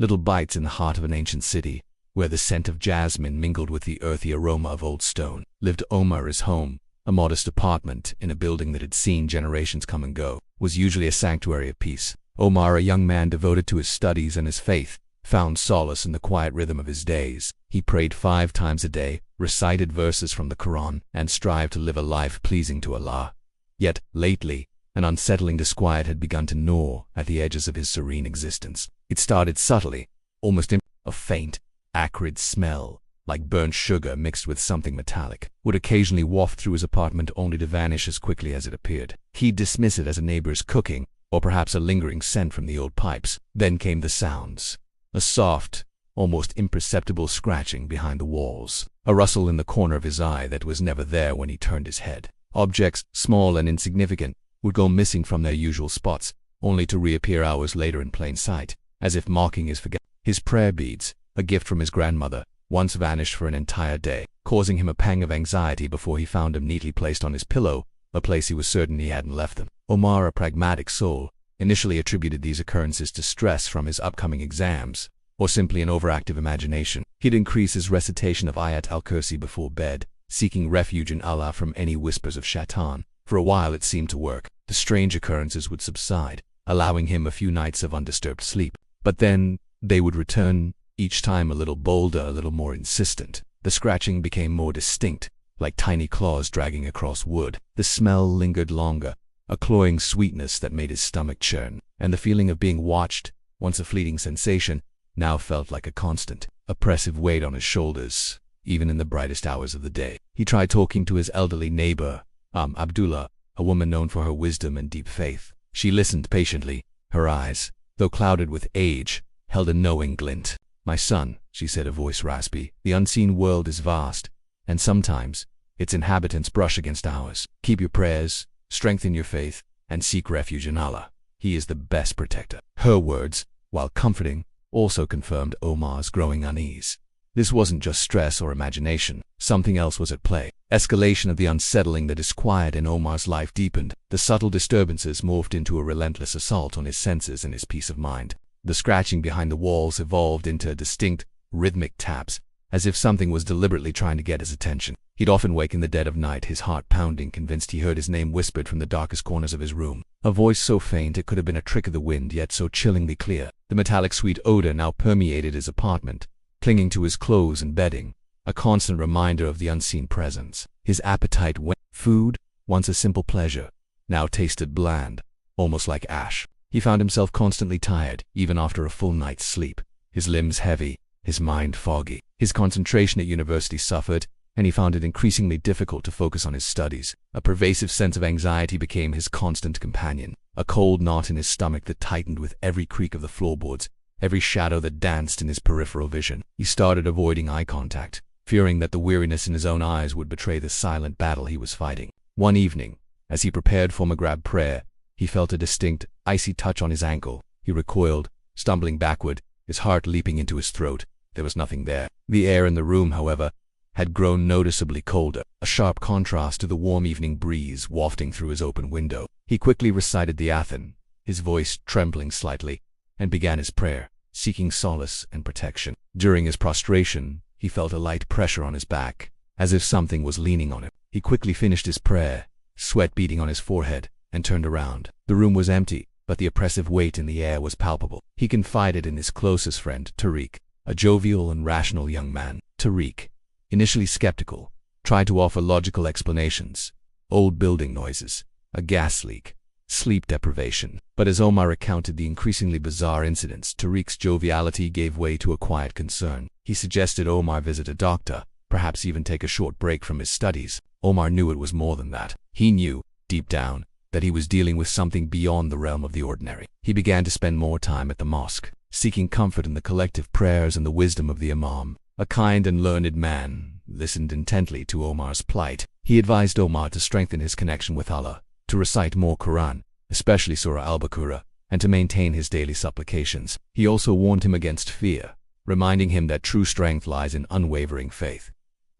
little bites in the heart of an ancient city, where the scent of jasmine mingled with the earthy aroma of old stone, lived Omar's home. A modest apartment in a building that had seen generations come and go was usually a sanctuary of peace. Omar, a young man devoted to his studies and his faith, found solace in the quiet rhythm of his days. He prayed 5 times a day, recited verses from the Quran, and strived to live a life pleasing to Allah. Yet, lately, an unsettling disquiet had begun to gnaw at the edges of his serene existence. It started subtly, almost a faint, acrid smell, like burnt sugar mixed with something metallic, would occasionally waft through his apartment only to vanish as quickly as it appeared. He'd dismiss it as a neighbor's cooking, or perhaps a lingering scent from the old pipes. Then came the sounds. A soft, almost imperceptible scratching behind the walls. A rustle in the corner of his eye that was never there when he turned his head. Objects, small and insignificant, would go missing from their usual spots, only to reappear hours later in plain sight, as if mocking his forgetfulness. His prayer beads, a gift from his grandmother, once vanished for an entire day, causing him a pang of anxiety before he found them neatly placed on his pillow, a place he was certain he hadn't left them. Omar, a pragmatic soul, initially attributed these occurrences to stress from his upcoming exams, or simply an overactive imagination. He'd increase his recitation of Ayat al-Kursi before bed, seeking refuge in Allah from any whispers of shaitan. For a while it seemed to work. The strange occurrences would subside, allowing him a few nights of undisturbed sleep. But then they would return, each time a little bolder, a little more insistent. The scratching became more distinct, like tiny claws dragging across wood. The smell lingered longer, a cloying sweetness that made his stomach churn. And the feeling of being watched, once a fleeting sensation, now felt like a constant, oppressive weight on his shoulders, even in the brightest hours of the day. He tried talking to his elderly neighbor, Abdullah, a woman known for her wisdom and deep faith. She listened patiently. Her eyes, though clouded with age, held a knowing glint. "My son," she said, a voice raspy, "the unseen world is vast, and sometimes its inhabitants brush against ours. Keep your prayers, strengthen your faith, and seek refuge in Allah. He is the best protector." Her words, while comforting, also confirmed Omar's growing unease. This wasn't just stress or imagination. Something else was at play. Escalation of the unsettling, the disquiet in Omar's life deepened. The subtle disturbances morphed into a relentless assault on his senses and his peace of mind. The scratching behind the walls evolved into distinct, rhythmic taps, as if something was deliberately trying to get his attention. He'd often wake in the dead of night, his heart pounding, convinced he heard his name whispered from the darkest corners of his room. A voice so faint it could have been a trick of the wind, yet so chillingly clear. The metallic sweet odor now permeated his apartment, clinging to his clothes and bedding, a constant reminder of the unseen presence. His appetite went. Food, once a simple pleasure, now tasted bland, almost like ash. He found himself constantly tired, even after a full night's sleep. His limbs heavy, his mind foggy. His concentration at university suffered, and he found it increasingly difficult to focus on his studies. A pervasive sense of anxiety became his constant companion, a cold knot in his stomach that tightened with every creak of the floorboards, every shadow that danced in his peripheral vision. He started avoiding eye contact, fearing that the weariness in his own eyes would betray the silent battle he was fighting. One evening, as he prepared for Maghrib prayer, he felt a distinct, icy touch on his ankle. He recoiled, stumbling backward, his heart leaping into his throat. There was nothing there. The air in the room, however, had grown noticeably colder, a sharp contrast to the warm evening breeze wafting through his open window. He quickly recited the Athan, his voice trembling slightly, and began his prayer, seeking solace and protection. During his prostration, he felt a light pressure on his back, as if something was leaning on him. He quickly finished his prayer, sweat beading on his forehead, and turned around. The room was empty, but the oppressive weight in the air was palpable. He confided in his closest friend, Tariq, a jovial and rational young man. Tariq, initially skeptical, tried to offer logical explanations: old building noises, a gas leak, sleep deprivation. But as Omar recounted the increasingly bizarre incidents, Tariq's joviality gave way to a quiet concern. He suggested Omar visit a doctor, perhaps even take a short break from his studies. Omar knew it was more than that. He knew, deep down, that he was dealing with something beyond the realm of the ordinary. He began to spend more time at the mosque, seeking comfort in the collective prayers and the wisdom of the Imam. A kind and learned man listened intently to Omar's plight. He advised Omar to strengthen his connection with Allah, to recite more Quran, especially Surah Al-Baqarah, and to maintain his daily supplications. He also warned him against fear, reminding him that true strength lies in unwavering faith.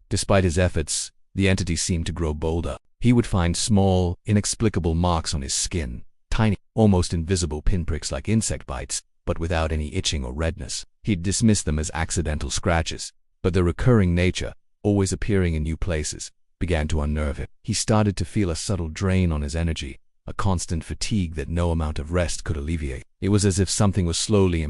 Despite his efforts, the entity seemed to grow bolder. He would find small, inexplicable marks on his skin, tiny, almost invisible pinpricks like insect bites, but without any itching or redness. He'd dismissed them as accidental scratches, but their recurring nature, always appearing in new places, began to unnerve him. He started to feel a subtle drain on his energy, a constant fatigue that no amount of rest could alleviate. It was as if something was slowly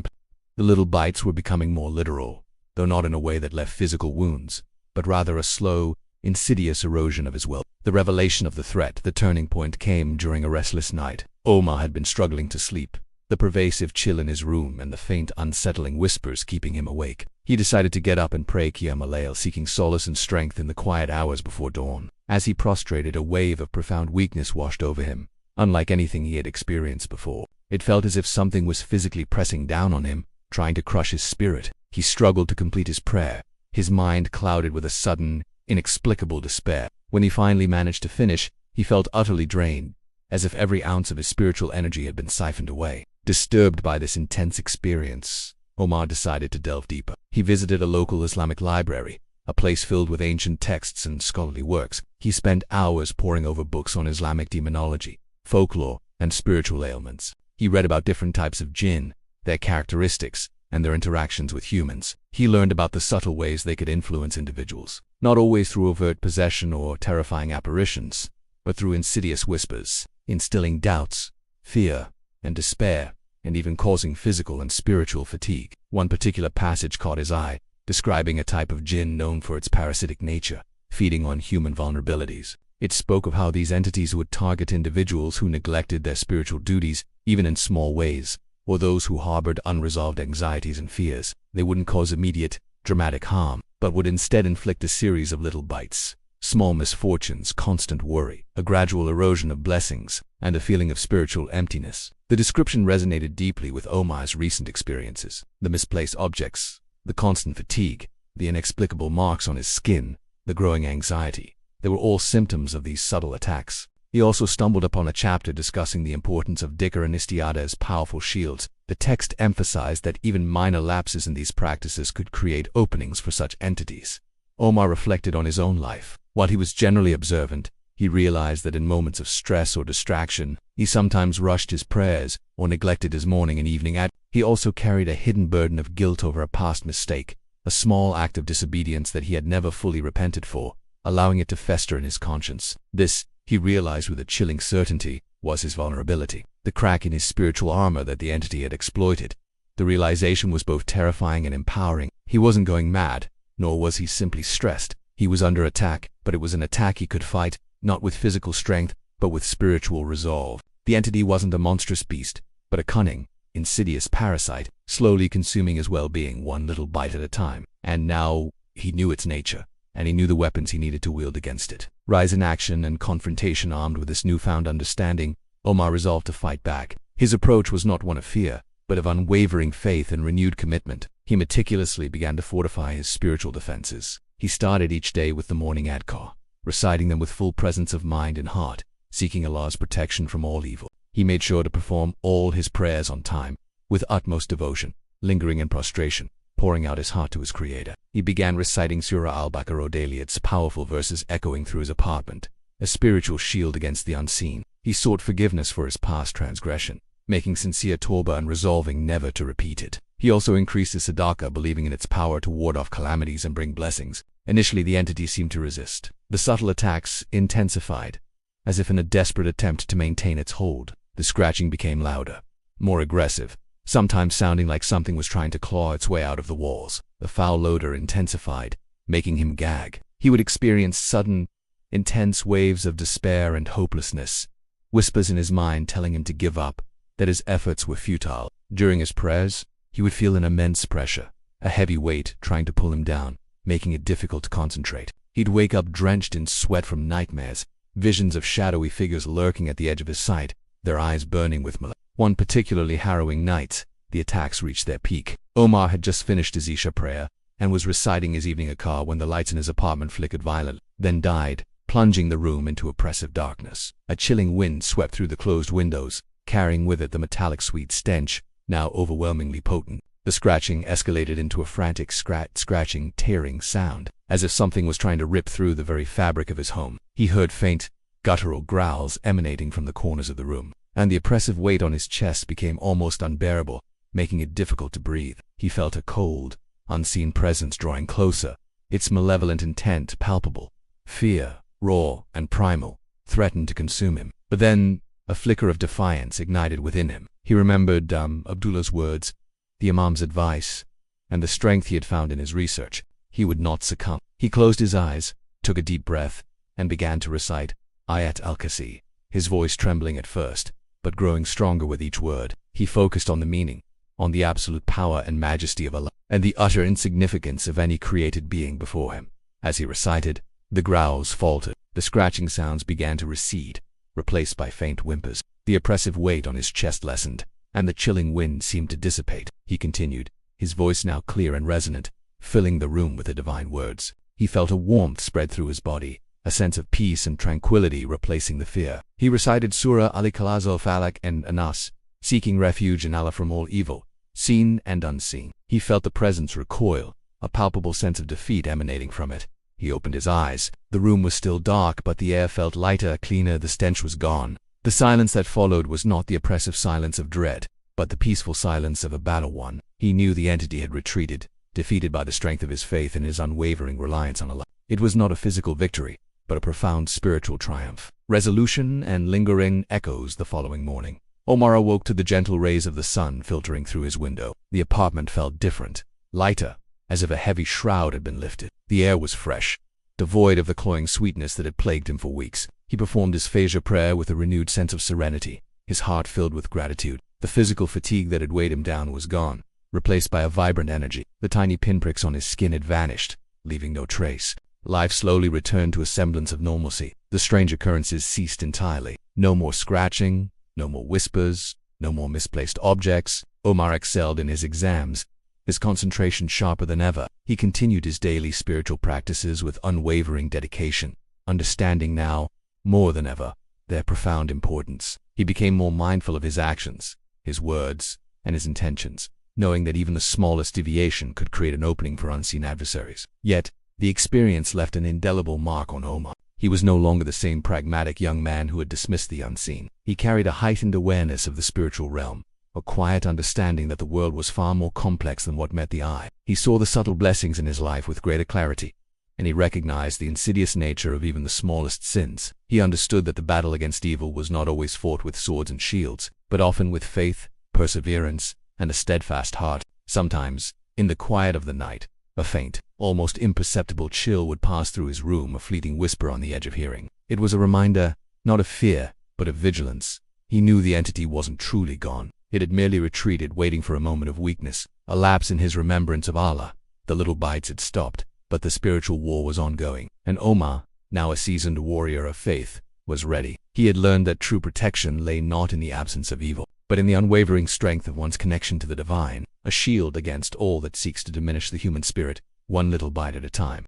The little bites were becoming more literal, though not in a way that left physical wounds, but rather a slow, insidious erosion of his will. The revelation of the threat, the turning point, came during a restless night. Omar had been struggling to sleep, the pervasive chill in his room and the faint, unsettling whispers keeping him awake. He decided to get up and pray Qiyam al-Layl, seeking solace and strength in the quiet hours before dawn. As he prostrated, a wave of profound weakness washed over him, unlike anything he had experienced before. It felt as if something was physically pressing down on him, trying to crush his spirit. He struggled to complete his prayer, his mind clouded with a sudden, inexplicable despair. When he finally managed to finish, he felt utterly drained, as if every ounce of his spiritual energy had been siphoned away. Disturbed by this intense experience, Omar decided to delve deeper. He visited a local Islamic library, a place filled with ancient texts and scholarly works. He spent hours poring over books on Islamic demonology, folklore, and spiritual ailments. He read about different types of jinn, their characteristics, and their interactions with humans. He learned about the subtle ways they could influence individuals, not always through overt possession or terrifying apparitions, but through insidious whispers, instilling doubts, fear, and despair, and even causing physical and spiritual fatigue. One particular passage caught his eye, describing a type of jinn known for its parasitic nature, feeding on human vulnerabilities. It spoke of how these entities would target individuals who neglected their spiritual duties, even in small ways, or those who harbored unresolved anxieties and fears. They wouldn't cause immediate, dramatic harm, but would instead inflict a series of little bites, small misfortunes, constant worry, a gradual erosion of blessings, and a feeling of spiritual emptiness. The description resonated deeply with Omar's recent experiences. The misplaced objects, the constant fatigue, the inexplicable marks on his skin, the growing anxiety. They were all symptoms of these subtle attacks. He also stumbled upon a chapter discussing the importance of dhikr and isti'adah as powerful shields. The text emphasized that even minor lapses in these practices could create openings for such entities. Omar reflected on his own life. While he was generally observant, he realized that in moments of stress or distraction, he sometimes rushed his prayers or neglected his morning and evening act. He also carried a hidden burden of guilt over a past mistake, a small act of disobedience that he had never fully repented for, allowing it to fester in his conscience. This, he realized with a chilling certainty, was his vulnerability, the crack in his spiritual armor that the entity had exploited. The realization was both terrifying and empowering. He wasn't going mad, nor was he simply stressed. He was under attack, but it was an attack he could fight, not with physical strength, but with spiritual resolve. The entity wasn't a monstrous beast, but a cunning, insidious parasite, slowly consuming his well-being one little bite at a time. And now, he knew its nature, and he knew the weapons he needed to wield against it. Rise in action and confrontation. Armed with this newfound understanding, Omar resolved to fight back. His approach was not one of fear, but of unwavering faith and renewed commitment. He meticulously began to fortify his spiritual defenses. He started each day with the morning adhkar, reciting them with full presence of mind and heart, seeking Allah's protection from all evil. He made sure to perform all his prayers on time, with utmost devotion, lingering in prostration, pouring out his heart to his Creator. He began reciting Surah Al-Baqarah daily, its powerful verses echoing through his apartment, a spiritual shield against the unseen. He sought forgiveness for his past transgression, making sincere tawbah and resolving never to repeat it. He also increased his sadaqah, believing in its power to ward off calamities and bring blessings. Initially, the entity seemed to resist. The subtle attacks intensified, as if in a desperate attempt to maintain its hold. The scratching became louder, more aggressive, sometimes sounding like something was trying to claw its way out of the walls. The foul odor intensified, making him gag. He would experience sudden, intense waves of despair and hopelessness, whispers in his mind telling him to give up, that his efforts were futile. During his prayers, he would feel an immense pressure, a heavy weight trying to pull him down, making it difficult to concentrate. He'd wake up drenched in sweat from nightmares, visions of shadowy figures lurking at the edge of his sight, their eyes burning with malice. One particularly harrowing night, the attacks reached their peak. Omar had just finished his Isha prayer and was reciting his evening adhkar when the lights in his apartment flickered violently, then died, plunging the room into oppressive darkness. A chilling wind swept through the closed windows, carrying with it the metallic sweet stench, now overwhelmingly potent. The scratching escalated into a frantic scratching, tearing sound, as if something was trying to rip through the very fabric of his home. He heard faint, guttural growls emanating from the corners of the room, and the oppressive weight on his chest became almost unbearable making it difficult to breathe. He felt a cold, unseen presence drawing closer, its malevolent intent palpable. Fear, raw and primal, threatened to consume him. But then, a flicker of defiance ignited within him. He remembered Abdullah's words, the Imam's advice, and the strength he had found in his research. He would not succumb. He closed his eyes, took a deep breath, and began to recite Ayat al-Kursi, his voice trembling at first, but growing stronger with each word. He focused on the meaning, on the absolute power and majesty of Allah, and the utter insignificance of any created being before him. As he recited, the growls faltered, the scratching sounds began to recede, replaced by faint whimpers. The oppressive weight on his chest lessened, and the chilling wind seemed to dissipate. He continued, his voice now clear and resonant, filling the room with the divine words. He felt a warmth spread through his body, a sense of peace and tranquility replacing the fear. He recited Surah Al-Ikhlas, Al-Falaq and Anas, seeking refuge in Allah from all evil, seen and unseen. He felt the presence recoil, a palpable sense of defeat emanating from it. He opened his eyes. The room was still dark, but the air felt lighter, cleaner, the stench was gone. The silence that followed was not the oppressive silence of dread, but the peaceful silence of a battle won. He knew the entity had retreated, defeated by the strength of his faith and his unwavering reliance on Allah. It was not a physical victory, but a profound spiritual triumph. Resolution and lingering echoes the following morning. Omar awoke to the gentle rays of the sun filtering through his window. The apartment felt different, lighter, as if a heavy shroud had been lifted. The air was fresh, devoid of the cloying sweetness that had plagued him for weeks. He performed his Fajr prayer with a renewed sense of serenity, his heart filled with gratitude. The physical fatigue that had weighed him down was gone, replaced by a vibrant energy. The tiny pinpricks on his skin had vanished, leaving no trace. Life slowly returned to a semblance of normalcy. The strange occurrences ceased entirely. No more scratching, no more whispers, no more misplaced objects. Omar excelled in his exams, his concentration sharper than ever. He continued his daily spiritual practices with unwavering dedication, understanding now, more than ever, their profound importance. He became more mindful of his actions, his words, and his intentions, knowing that even the smallest deviation could create an opening for unseen adversaries. Yet, the experience left an indelible mark on Omar. He was no longer the same pragmatic young man who had dismissed the unseen. He carried a heightened awareness of the spiritual realm, a quiet understanding that the world was far more complex than what met the eye. He saw the subtle blessings in his life with greater clarity, and he recognized the insidious nature of even the smallest sins. He understood that the battle against evil was not always fought with swords and shields, but often with faith, perseverance, and a steadfast heart. Sometimes, in the quiet of the night, a faint, almost imperceptible chill would pass through his room, a fleeting whisper on the edge of hearing. It was a reminder, not of fear, but of vigilance. He knew the entity wasn't truly gone. It had merely retreated, waiting for a moment of weakness, a lapse in his remembrance of Allah. The little bites had stopped, but the spiritual war was ongoing, and Omar, now a seasoned warrior of faith, was ready. He had learned that true protection lay not in the absence of evil, but in the unwavering strength of one's connection to the divine, a shield against all that seeks to diminish the human spirit, one little bite at a time.